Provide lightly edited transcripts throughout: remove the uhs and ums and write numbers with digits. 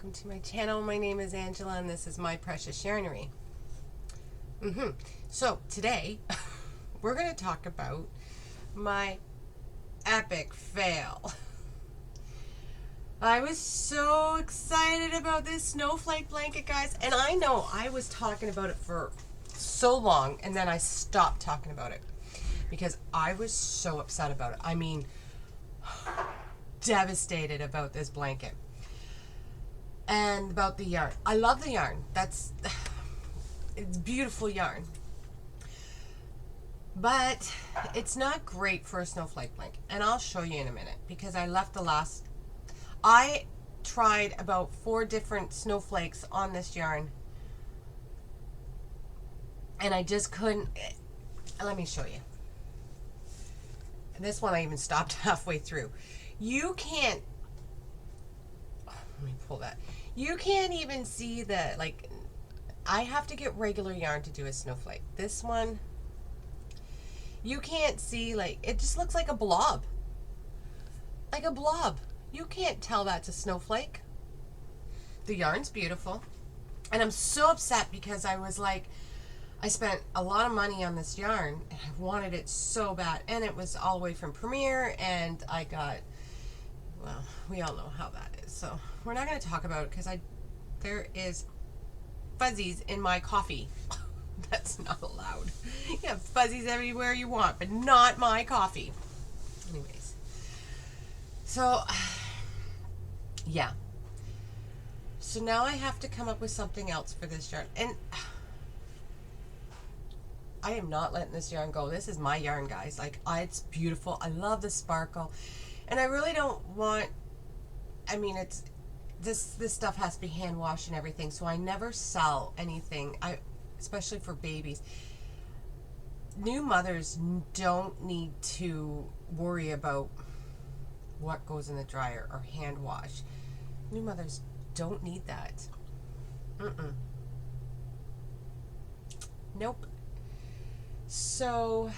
welcome to my channel. My name is Angela and this is My Precious Yarnery. So today we're going to talk about my epic fail. I was so excited about this Snowflake blanket, guys, and I know I was talking about it for so long and then I stopped talking about it because I was so upset about it. I mean, devastated about this blanket. And about the yarn. I love the yarn. It's beautiful yarn. But it's not great for a snowflake blanket. And I'll show you in a minute because I tried about 4 different snowflakes on this yarn. And I just couldn't. Let me show you. And this one I even stopped halfway through. You can't. Let me pull that. You can't even see the, like, I have to get regular yarn to do a snowflake. This one, you can't see, like, it just looks like a blob. Like a blob. You can't tell that's a snowflake. The yarn's beautiful. And I'm so upset because I was like, I spent a lot of money on this yarn and I wanted it so bad. And it was all the way from Premier and I got, well, we all know how that is. So we're not going to talk about it because there is fuzzies in my coffee. That's not allowed. You have fuzzies everywhere you want, but not my coffee. Anyways. So, yeah. So now I have to come up with something else for this yarn. And I am not letting this yarn go. This is my yarn, guys. Like, it's beautiful. I love the sparkle. And I really don't want, I mean, it's, this stuff has to be hand washed and everything, so I never sell anything, especially for babies. New mothers don't need to worry about what goes in the dryer or hand wash. New mothers don't need that. Nope. So,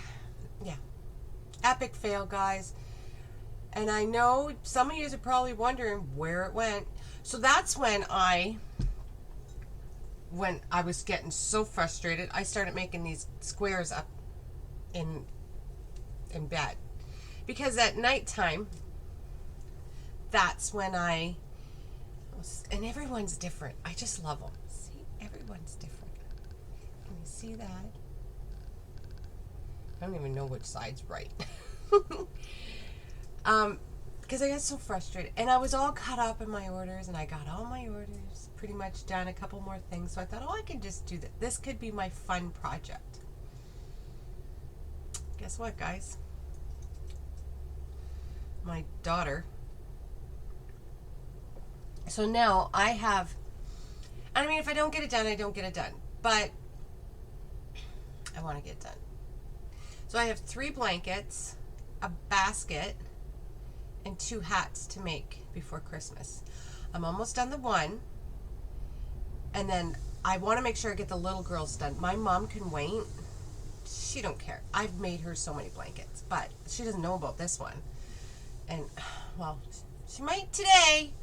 yeah. Epic fail, guys. And I know some of you are probably wondering where it went. So that's when I was getting so frustrated, I started making these squares up in bed. Because at nighttime, that's when and everyone's different. I just love them. See, everyone's different. Can you see that? I don't even know which side's right. Because I got so frustrated and I was all caught up in my orders and I got all my orders pretty much done, a couple more things, so I thought, oh, I can just do that. This could be my fun project. Guess what, guys? My daughter. So now I mean, if I don't get it done, I don't get it done, but I want to get it done. So I have 3 blankets, a basket, and 2 hats to make before Christmas. I'm almost done the one, and then I want to make sure I get the little girls done. My mom can wait. She don't care. I've made her so many blankets, but she doesn't know about this one. And, well, she might today.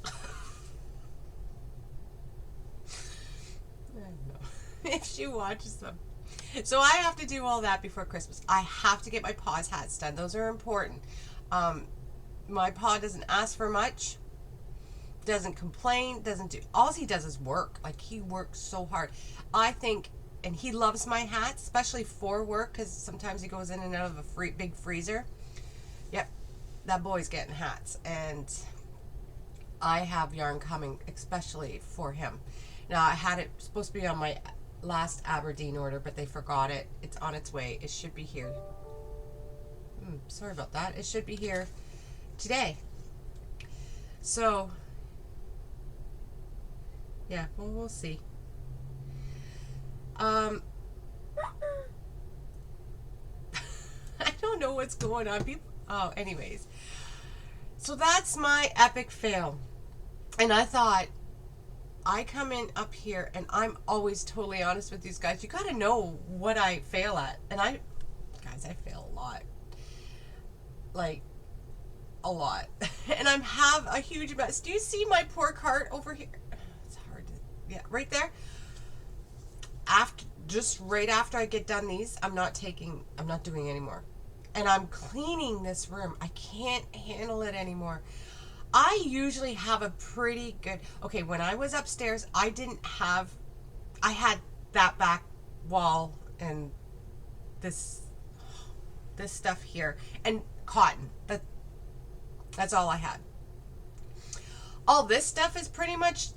I don't know if she watches them. So I have to do all that before Christmas. I have to get my paws hats done. Those are important. My paw doesn't ask for much, doesn't complain, doesn't do, all he does is work. Like, he works so hard. I think, and he loves my hats, especially for work, because sometimes he goes in and out of a big freezer. Yep, that boy's getting hats, and I have yarn coming especially for him. Now, I had it supposed to be on my last Aberdeen order, but they forgot it. It's on its way. It should be here. Sorry about that. It should be here today. So, yeah, well, we'll see. I don't know what's going on. Anyways. So that's my epic fail. And I thought, I come in up here and I'm always totally honest with these guys. You got to know what I fail at. And guys, I fail a lot. Like, a lot. And I have a huge mess. Do you see my poor cart over here? Yeah, right there. After, just right after I get done these, I'm not doing anymore. And I'm cleaning this room. I can't handle it anymore. I usually have a pretty good, okay, when I was upstairs, I had that back wall and this stuff here and cotton. That's all I had. All this stuff is pretty much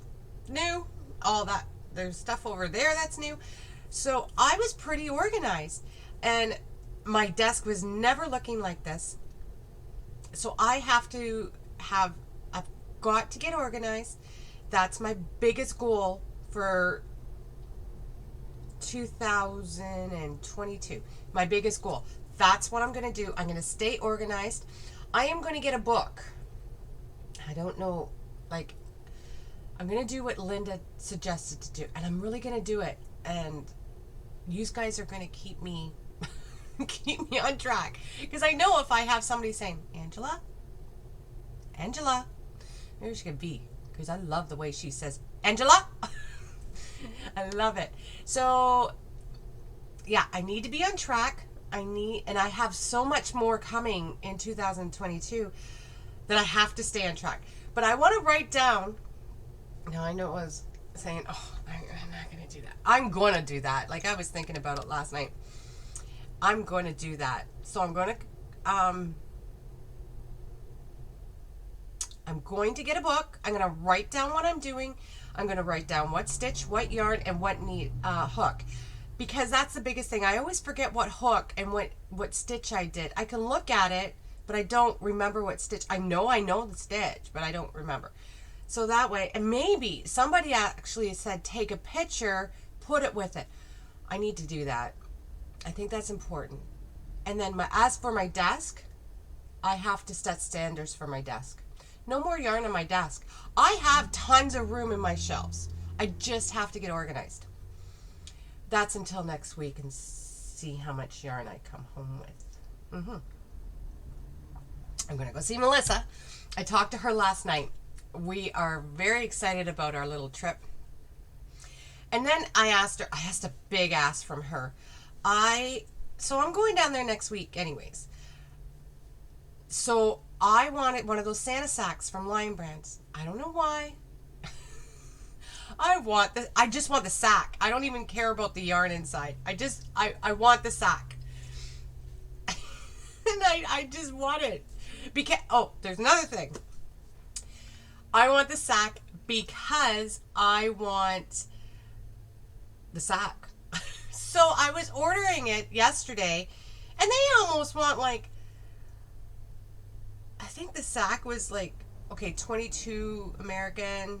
new. All that, there's stuff over there that's new. So I was pretty organized, and my desk was never looking like this. So I've got to get organized. That's my biggest goal for 2022. My biggest goal. That's what I'm going to do. I'm going to stay organized. I am going to get a book. I don't know, like, I'm going to do what Linda suggested to do, and I'm really going to do it. And you guys are going to keep me on track, because I know if I have somebody saying, Angela, maybe she could be, because I love the way she says Angela. I love it. So yeah, I need to be on track. And I have so much more coming in 2022 that I have to stay on track. But I want to write down. Now I know it was saying, oh, I'm not going to do that. I'm going to do that. Like, I was thinking about it last night. I'm going to do that. So I'm going to get a book. I'm going to write down what I'm doing. I'm going to write down what stitch, what yarn, and what need hook. Because that's the biggest thing. I always forget what hook and what stitch I did. I can look at it, but I don't remember what stitch. I know the stitch, but I don't remember. So that way, and maybe somebody actually said take a picture, put it with it. I need to do that. I think that's important. And then as for my desk, I have to set standards for my desk. No more yarn on my desk. I have tons of room in my shelves. I just have to get organized. That's until next week and see how much yarn I come home with. I'm going to go see Melissa. I talked to her last night. We are very excited about our little trip. And then I asked a big ask from her. So I'm going down there next week anyways. So I wanted one of those Santa sacks from Lion Brands. I don't know why. I just want the sack. I don't even care about the yarn inside. I want the sack. And I just want it. There's another thing. I want the sack because I want the sack. So I was ordering it yesterday, and they almost want, like, I think the sack was like, okay, $22 American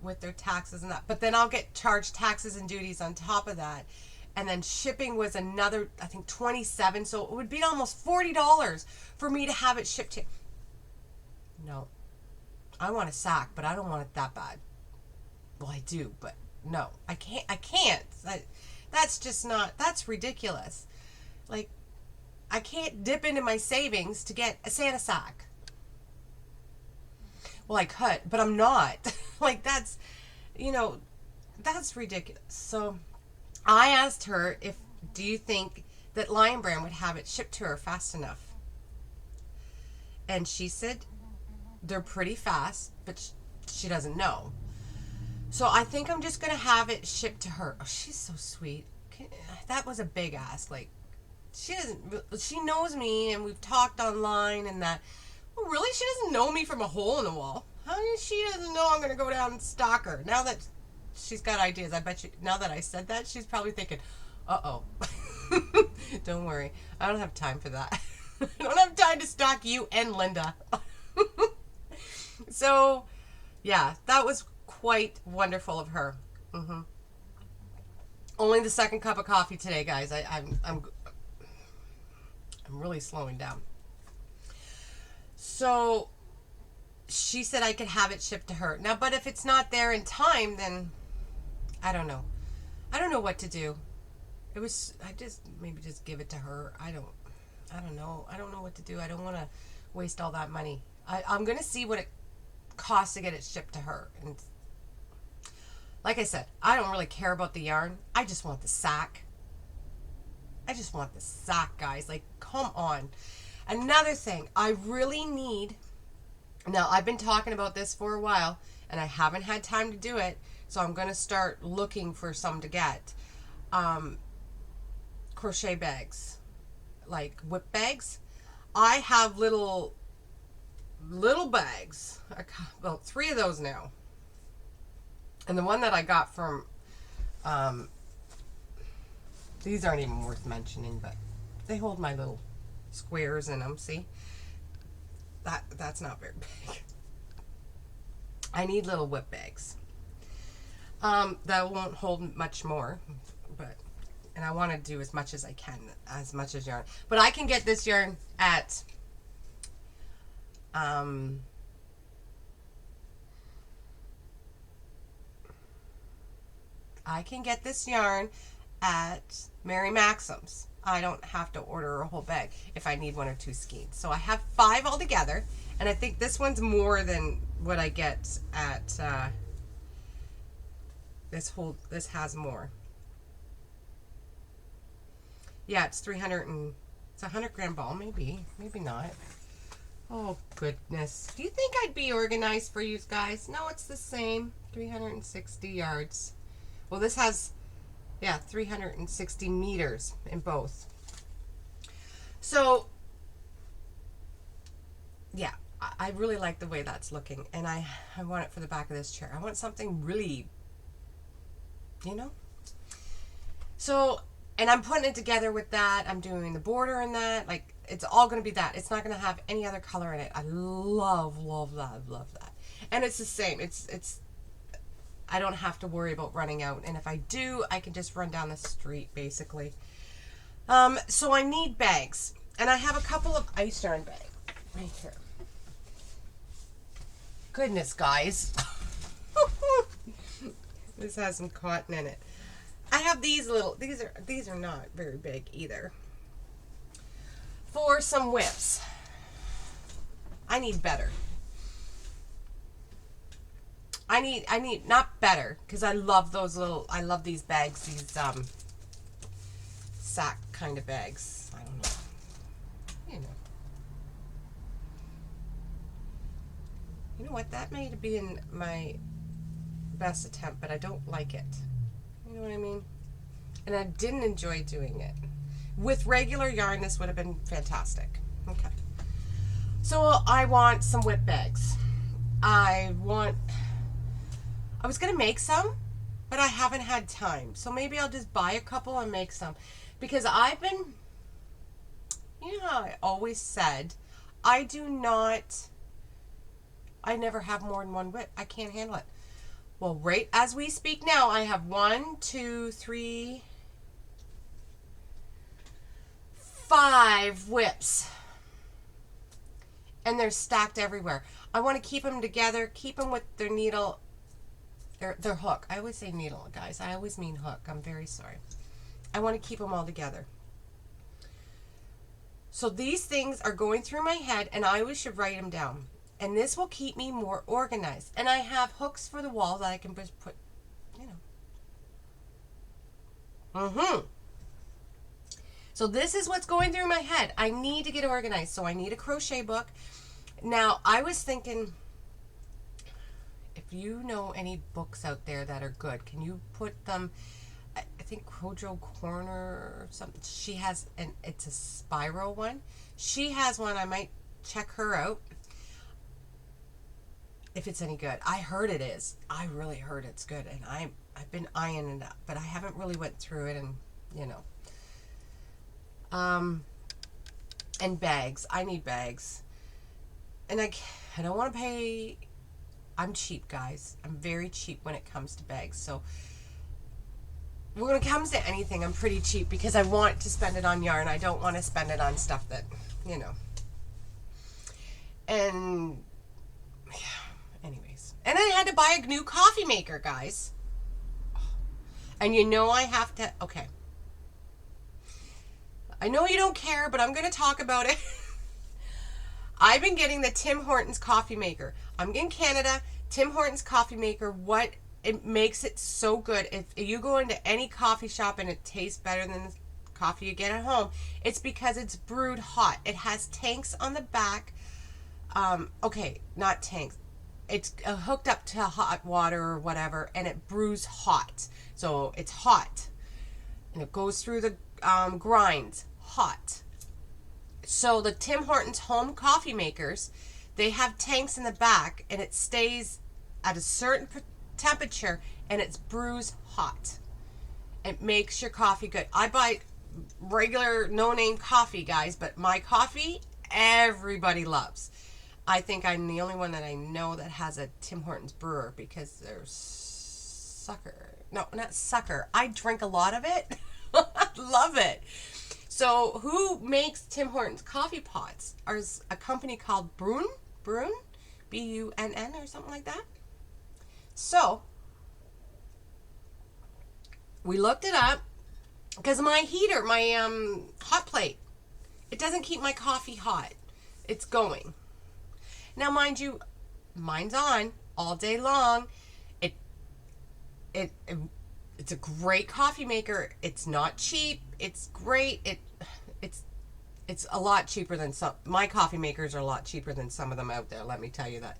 with their taxes and that. But then I'll get charged taxes and duties on top of that. And then shipping was another, I think, $27. So it would be almost $40 for me to have it shipped to. No. I want a sack, but I don't want it that bad. Well, I do, but no. I can't. That's just not, that's ridiculous. Like, I can't dip into my savings to get a Santa sack. Well, I could, but I'm not. Like, that's ridiculous. So I asked her, do you think that Lion Brand would have it shipped to her fast enough? And she said they're pretty fast, but she doesn't know. So I think I'm just going to have it shipped to her. Oh, she's so sweet. That was a big ask. Like, she knows me, and we've talked online and that. Well, really? She doesn't know me from a hole in the wall. How does she doesn't know I'm going to go down and stalk her? Now that she's got ideas, I bet you, now that I said that, she's probably thinking, uh-oh. Don't worry. I don't have time for that. I don't have time to stalk you and Linda. So, yeah, that was quite wonderful of her. Only the second cup of coffee today, guys. I'm really slowing down. So she said I could have it shipped to her. Now, but if it's not there in time, then I don't know. I don't know what to do. Maybe just give it to her. I don't know. I don't know what to do. I don't want to waste all that money. I'm going to see what it costs to get it shipped to her. And Like I said, I don't really care about the yarn. I just want the sack. I just want the sack, guys. Like, come on. Another thing, I really need, now I've been talking about this for a while, and I haven't had time to do it, so I'm going to start looking for some to get. Crochet bags, like whip bags. I have little bags, about 3 of those now. And the one that I got from, these aren't even worth mentioning, but they hold my little squares in them, see? That's not very big. I need little whip bags. That won't hold much more, but, and I want to do as much as I can, as much as yarn. But I can get this yarn at, I can get this yarn at Mary Maxim's. I don't have to order a whole bag if I need 1 or 2 skeins. So I have 5 altogether, and I think this one's more than what I get at this has more. Yeah, it's 300 and it's a 100-gram ball, maybe not. Oh goodness. Do you think I'd be organized for you guys? No, it's the same. 360 yards. Well, this has, yeah, 360 meters in both. So, yeah, I really like the way that's looking. And I want it for the back of this chair. I want something really, you know? So, and I'm putting it together with that. I'm doing the border in that. Like, it's all going to be that. It's not going to have any other color in it. I love that. And it's the same. It's I don't have to worry about running out. And if I do, I can just run down the street, basically. So I need bags. And I have a couple of ice yarn bags right here. Goodness, guys. This has some cotton in it. I have these little, these are not very big either. For some whips. I need better. I need not better, because I love those little, I love these bags, these sack kind of bags. I don't know. You know. You know what? That may have been my best attempt, but I don't like it. You know what I mean? And I didn't enjoy doing it. With regular yarn, this would have been fantastic. Okay. So I want some whip bags. I was going to make some, but I haven't had time. So maybe I'll just buy a couple and make some. Because I've been, you know how I always said, I never have more than 1 whip. I can't handle it. Well, right as we speak now, I have 1, 2, 3, 5 whips. And they're stacked everywhere. I want to keep them together, keep them with their needle, their hook. I always say needle, guys. I always mean hook. I'm very sorry. I want to keep them all together. So these things are going through my head, and I always should write them down. And this will keep me more organized. And I have hooks for the wall that I can just put, you know. So this is what's going through my head. I need to get organized. So I need a crochet book. Now, I was thinking, if you know any books out there that are good, can you put them, I think Crojo Corner or something. She has, it's a spiral one. She has one. I might check her out. If it's any good. I heard it is. I really heard it's good. And I've been eyeing it up. But I haven't really went through it and, you know. And bags. I need bags. And I don't want to pay. I'm cheap, guys. I'm very cheap when it comes to bags. So when it comes to anything, I'm pretty cheap because I want to spend it on yarn. I don't want to spend it on stuff that, you know. And yeah. Anyways. And I had to buy a new coffee maker, guys. And you know I have to, okay. I know you don't care, but I'm going to talk about it. I've been getting the Tim Hortons coffee maker. I'm in Canada. Tim Hortons coffee maker. What it makes it so good. If you go into any coffee shop and it tastes better than the coffee you get at home, it's because it's brewed hot. It has tanks on the back. Okay, not tanks. It's hooked up to hot water or whatever, and it brews hot. So it's hot, and it goes through the grinds hot. So the Tim Hortons home coffee makers, they have tanks in the back, and it stays at a certain temperature, and it's brews hot. It makes your coffee good. I buy regular no-name coffee, guys, but my coffee, everybody loves. I think I'm the only one that I know that has a Tim Hortons brewer, because there's sucker. No, not sucker. I drink a lot of it. I love it. So who makes Tim Hortons coffee pots? There's a company called Brunn, B-U-N-N or something like that. So we looked it up because my heater, my hot plate, it doesn't keep my coffee hot. It's going. Now, mind you, mine's on all day long. It's a great coffee maker. It's not cheap. It's great. It's a lot cheaper than some. My coffee makers are a lot cheaper than some of them out there. Let me tell you that.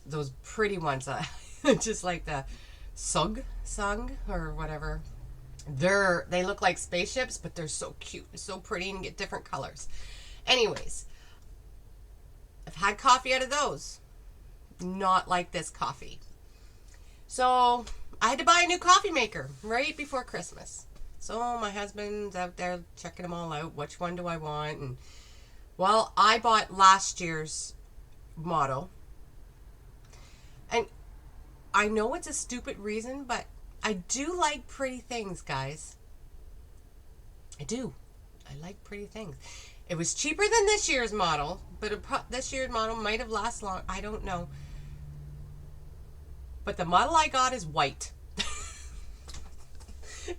Those pretty ones, just like the Sung or whatever. They look like spaceships, but they're so cute, so pretty, and get different colors. Anyways, I've had coffee out of those. Not like this coffee. So I had to buy a new coffee maker right before Christmas. So my husband's out there checking them all out. Which one do I want? And well, I bought last year's model. And I know it's a stupid reason, but I do like pretty things, guys. I do. I like pretty things. It was cheaper than this year's model, but this year's model might have lasted long. I don't know. But the model I got is white.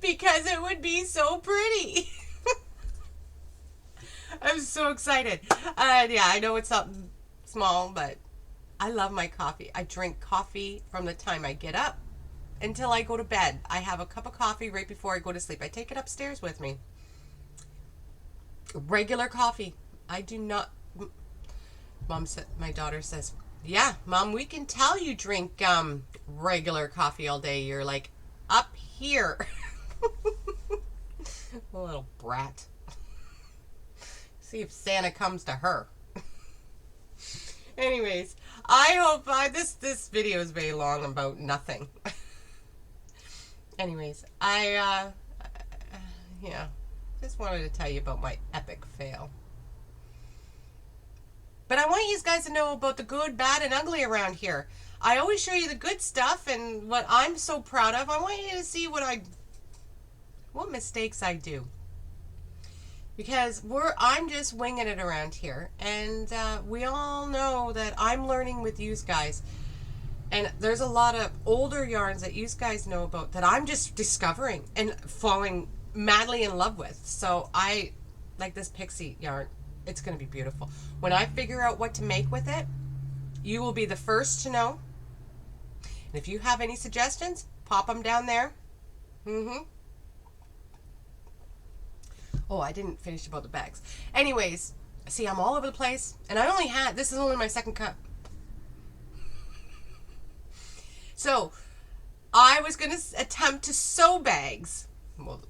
Because it would be so pretty. I'm so excited. Yeah, I know it's something small, but I love my coffee. I drink coffee from the time I get up until I go to bed. I have a cup of coffee right before I go to sleep. I take it upstairs with me. Regular coffee. I do not. My daughter says, yeah, Mom, we can tell you drink regular coffee all day. You're like up here. A little brat. See if Santa comes to her. Anyways, I hope this video is very long about nothing. Anyways, I just wanted to tell you about my epic fail. But I want you guys to know about the good, bad, and ugly around here. I always show you the good stuff and what I'm so proud of. I want you to see what mistakes I do. Because I'm just winging it around here. And we all know that I'm learning with you guys. And there's a lot of older yarns that you guys know about that I'm just discovering and falling madly in love with. So I like this pixie yarn. It's going to be beautiful. When I figure out what to make with it, you will be the first to know. And if you have any suggestions, pop them down there. Oh, I didn't finish about the bags. Anyways, see, I'm all over the place. And this is only my second cup. So, I was going to attempt to sew bags. Well,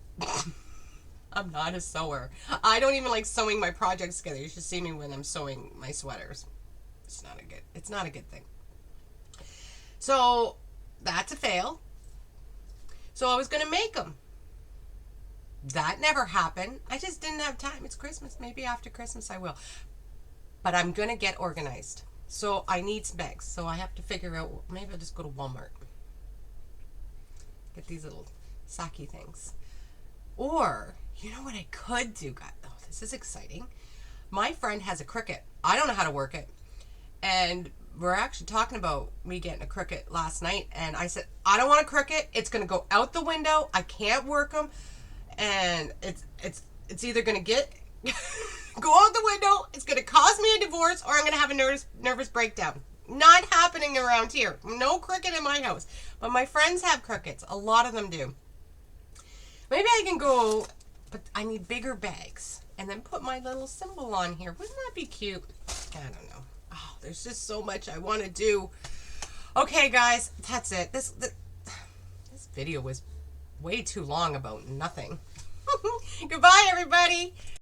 I'm not a sewer. I don't even like sewing my projects together. You should see me when I'm sewing my sweaters. It's not a good thing. So, that's a fail. So, I was going to make them. That never happened. I just didn't have time. It's Christmas. Maybe after Christmas I will. But I'm going to get organized. So I need some bags. So I have to figure out, maybe I'll just go to Walmart. Get these little sacky things. Or, you know what I could do, guys? Oh, this is exciting. My friend has a Cricut. I don't know how to work it. And we're actually talking about me getting a Cricut last night. And I said, I don't want a Cricut. It's going to go out the window. I can't work them. And it's either going to go out the window, it's going to cause me a divorce, or I'm going to have a nervous breakdown. Not happening around here. No cricket in my house. But my friends have crickets. A lot of them do. Maybe I can go, but I need bigger bags. And then put my little symbol on here. Wouldn't that be cute? I don't know. Oh, there's just so much I want to do. Okay, guys, that's it. This video was way too long about nothing. Goodbye, everybody.